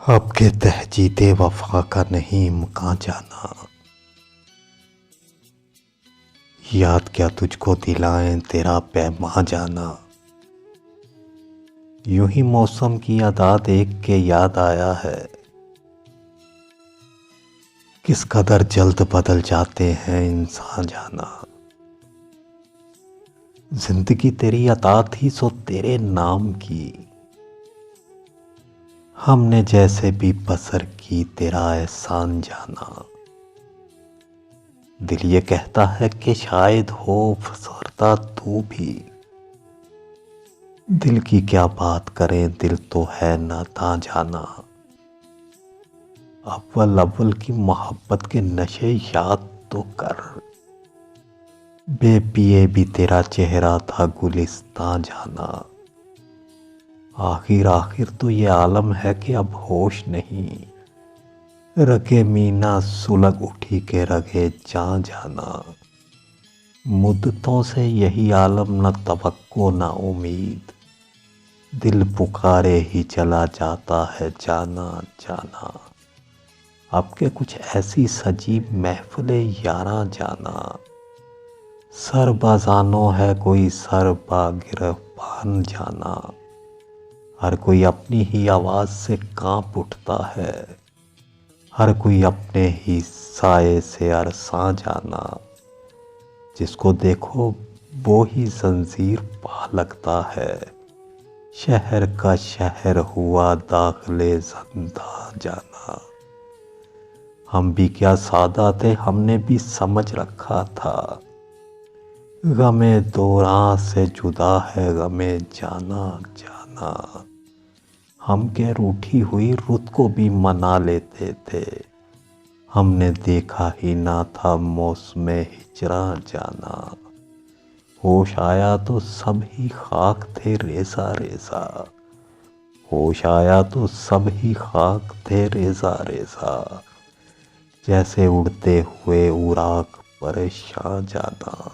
اب کے تہجید وفا کا نہیں امکان جانا، یاد کیا تجھ کو دلائیں تیرا پیماں جانا۔ یوں ہی موسم کی ادا دیکھ کے یاد آیا ہے، کس قدر جلد بدل جاتے ہیں انسان جانا۔ زندگی تیری عطا تھی سو تیرے نام کی، ہم نے جیسے بھی بسر کی تیرا احسان جانا۔ دل یہ کہتا ہے کہ شاید ہو فسردہ تو بھی، دل کی کیا بات کریں دل تو ہے ناداں جانا۔ اول اول کی محبت کے نشے یاد تو کر، بے پیے بھی تیرا چہرہ تھا گلستان جانا۔ آخر آخر تو یہ عالم ہے کہ اب ہوش نہیں، رگے مینا سلگ اٹھی کے رگے جاں جانا۔ مدتوں سے یہی عالم نہ توقع نہ امید، دل پکارے ہی چلا جاتا ہے جانا جانا۔ اب کے کچھ ایسی سجی محفل یاراں جانا، سر بازانوں ہے کوئی سر با گرفان جانا۔ ہر کوئی اپنی ہی آواز سے کانپ اٹھتا ہے، ہر کوئی اپنے ہی سائے سے عرصاں جانا۔ جس کو دیکھو وہ ہی زنجیر پا لگتا ہے، شہر کا شہر ہوا داخل زنداں جانا۔ ہم بھی کیا سادہ تھے، ہم نے بھی سمجھ رکھا تھا، غم دوراں سے جدا ہے غم جانا جانا۔ ہم کہ روٹھی ہوئی رت کو بھی منا لیتے تھے، ہم نے دیکھا ہی نہ تھا موسم ہجراں جانا۔ ہوش آیا تو سب ہی خاک تھے ریزہ ریزہ، ہوش آیا تو سب ہی خاک تھے ریزہ ریزہ۔ جیسے اڑتے ہوئے اوراق پریشاں جانا۔